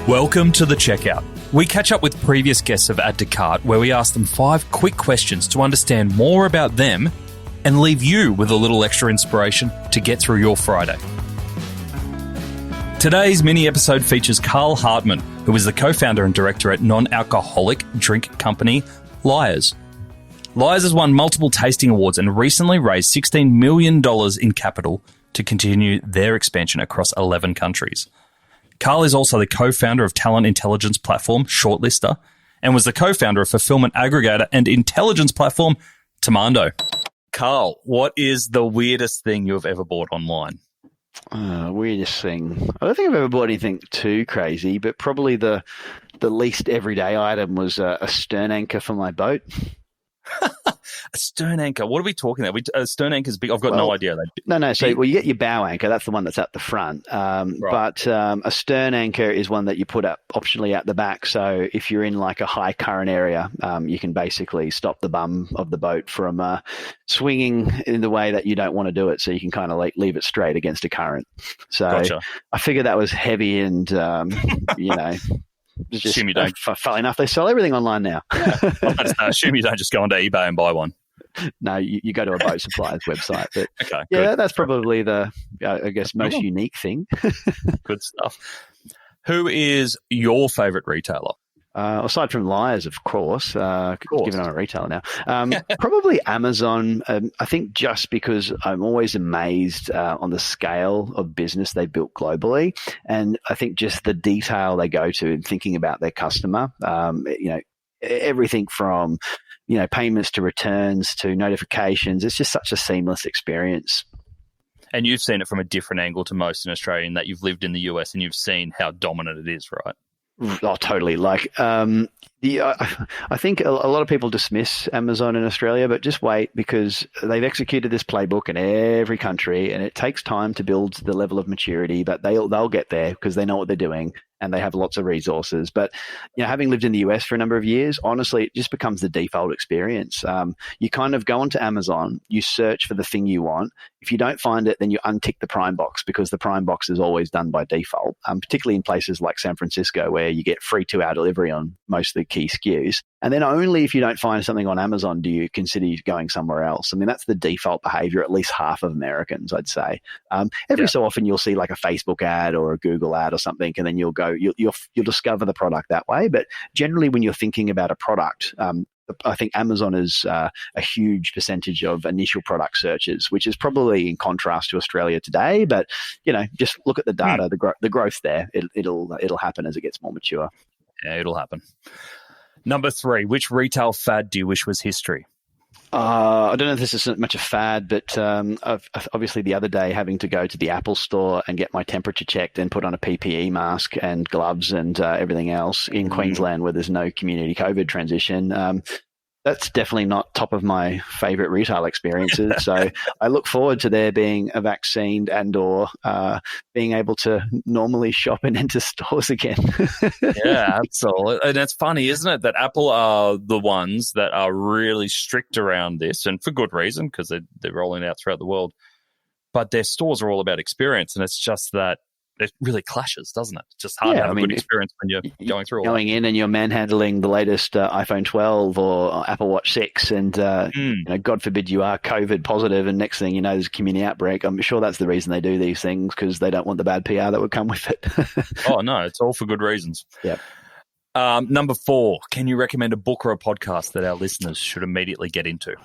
Welcome to The Checkout. We catch up with previous guests of Add to Cart where we ask them 5 quick questions to understand more about them and leave you with a little extra inspiration to get through your Friday. Today's mini-episode features Carl Hartmann, who is the co-founder and director at non-alcoholic drink company Lyres. Lyres has won multiple tasting awards and recently raised $16 million in capital to continue their expansion across 11 countries. Carl is also the co-founder of talent intelligence platform Shortlister and was the co-founder of fulfillment aggregator and intelligence platform Temando. Carl, what is the weirdest thing you have ever bought online? Weirdest thing. I don't think I've ever bought anything too crazy, but probably the least everyday item was a stern anchor for my boat. A stern anchor. What are we talking about? A stern anchor is big. I've got no idea. No. So, you get your bow anchor. That's the one that's at the front. Right. But a stern anchor is one that you put up optionally at the back. So if you're in like a high current area, you can basically stop the bum of the boat from swinging in the way that you don't want to do it. So you can kind of like leave it straight against a current. So gotcha. I figured that was heavy and, just, funny enough, they sell everything online now. I assume you don't just go onto eBay and buy one. No, you go to a boat supplier's website. But okay, yeah, good. that's probably the, most unique thing. Good stuff. Who is your favourite retailer? Aside from Lyres, of course. Given I'm a retailer now. Probably Amazon. I think just because I'm always amazed on the scale of business they built globally. And I think just the detail they go to in thinking about their customer, everything from, payments to returns to notifications. It's just such a seamless experience. And you've seen it from a different angle to most in Australia in that you've lived in the US and you've seen how dominant it is, right? Oh, totally. I think a lot of people dismiss Amazon in Australia, but just wait because they've executed this playbook in every country and it takes time to build the level of maturity, but they'll get there because they know what they're doing and they have lots of resources. But, having lived in the US for a number of years, honestly, it just becomes the default experience. You kind of go onto Amazon, you search for the thing you want. If you don't find it, then you untick the Prime box because the Prime box is always done by default, particularly in places like San Francisco where you get free 2-hour delivery on most of the key SKUs. And then only if you don't find something on Amazon do you consider going somewhere else. I mean, that's the default behavior, at least half of Americans, I'd say. Every so often you'll see like a Facebook ad or a Google ad or something, and then you'll discover the product that way. But generally when you're thinking about a product, I think Amazon is a huge percentage of initial product searches, which is probably in contrast to Australia today. But, just look at the data, the growth there. It'll happen as it gets more mature. Yeah, it'll happen. Number 3, which retail fad do you wish was history? I don't know if this is much a fad, but obviously the other day having to go to the Apple store and get my temperature checked and put on a PPE mask and gloves and everything else in Queensland where there's no community COVID transition. That's definitely not top of my favorite retail experiences. So I look forward to there being a vaccine and or being able to normally shop and enter stores again. Yeah, absolutely. And it's funny, isn't it, that Apple are the ones that are really strict around this, and for good reason, because they're rolling it out throughout the world. But their stores are all about experience, and it's just that it really clashes, doesn't it? It's just hard to have a good experience when you're going through all going in and you're manhandling the latest iPhone 12 or Apple Watch 6 and, God forbid you are COVID positive and next thing you know, there's a community outbreak. I'm sure that's the reason they do these things because they don't want the bad PR that would come with it. Oh, no, it's all for good reasons. Yeah. Number 4, can you recommend a book or a podcast that our listeners should immediately get into?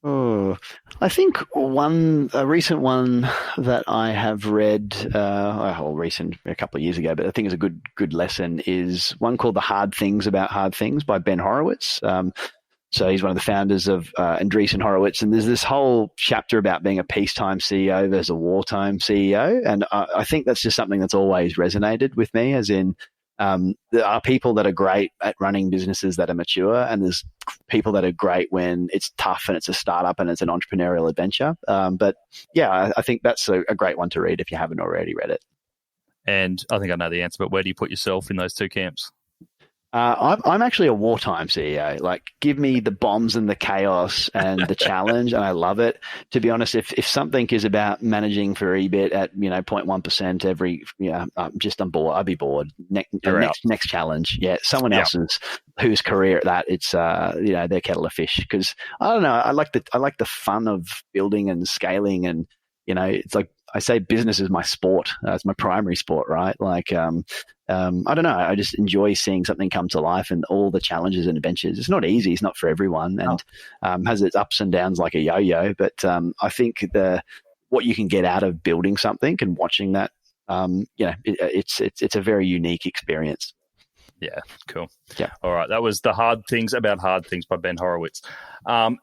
Oh, I think a recent one that I have read, recent a couple of years ago, but I think is a good lesson is one called The Hard Things About Hard Things by Ben Horowitz. So he's one of the founders of Andreessen Horowitz, and there's this whole chapter about being a peacetime CEO versus a wartime CEO, and I think that's just something that's always resonated with me, as in there are people that are great at running businesses that are mature, and there's people that are great when it's tough and it's a startup and it's an entrepreneurial adventure. But yeah, I think that's a great one to read if you haven't already read it. And I think I know the answer, but where do you put yourself in those two camps? I'm actually a wartime CEO. Like, give me the bombs and the chaos and the challenge, and I love it. To be honest, if something is about managing for EBIT at 0.1% every, I'm bored. I'd be bored. Next challenge, someone else's whose career at that, it's their kettle of fish. Because I don't know, I like the fun of building and scaling, and it's like I say, business is my sport. It's my primary sport, right? Like, I don't know. I just enjoy seeing something come to life and all the challenges and adventures. It's not easy. It's not for everyone, and has its ups and downs like a yo-yo. But I think what you can get out of building something and watching that, it's a very unique experience. Yeah, cool. Yeah. All right. That was The Hard Things About Hard Things by Ben Horowitz.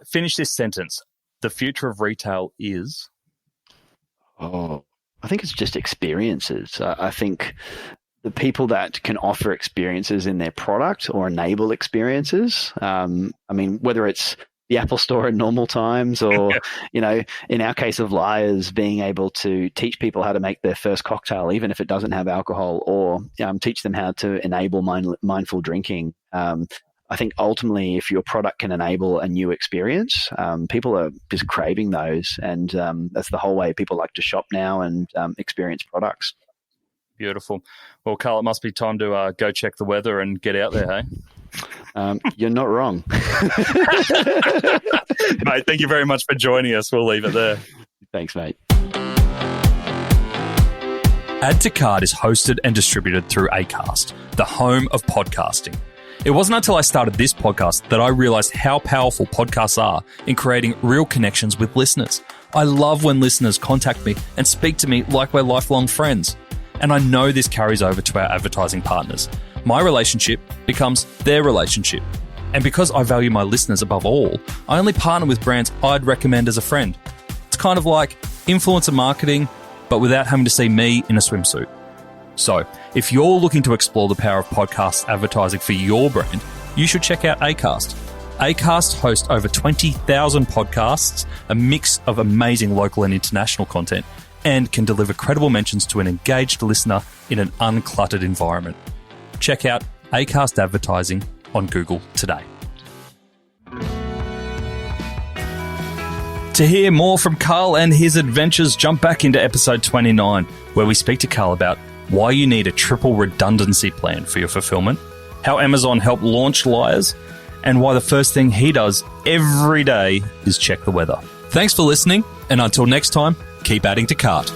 Finish this sentence. The future of retail is... Oh, I think it's just experiences. I think the people that can offer experiences in their product or enable experiences, whether it's the Apple Store in normal times or, in our case of Lyres, being able to teach people how to make their first cocktail, even if it doesn't have alcohol, or teach them how to enable mindful drinking. I think ultimately, if your product can enable a new experience, people are just craving those. And that's the whole way people like to shop now and experience products. Beautiful. Well, Carl, it must be time to go check the weather and get out there, hey? You're not wrong. Mate, thank you very much for joining us. We'll leave it there. Thanks, mate. Add to Cart is hosted and distributed through Acast, the home of podcasting. It wasn't until I started this podcast that I realized how powerful podcasts are in creating real connections with listeners. I love when listeners contact me and speak to me like we're lifelong friends. And I know this carries over to our advertising partners. My relationship becomes their relationship. And because I value my listeners above all, I only partner with brands I'd recommend as a friend. It's kind of like influencer marketing, but without having to see me in a swimsuit. So, if you're looking to explore the power of podcast advertising for your brand, you should check out Acast. Acast hosts over 20,000 podcasts, a mix of amazing local and international content, and can deliver credible mentions to an engaged listener in an uncluttered environment. Check out Acast Advertising on Google today. To hear more from Carl and his adventures, jump back into episode 29, where we speak to Carl about why you need a triple redundancy plan for your fulfillment, how Amazon helped launch Lyres, and why the first thing he does every day is check the weather. Thanks for listening, and until next time, keep adding to cart.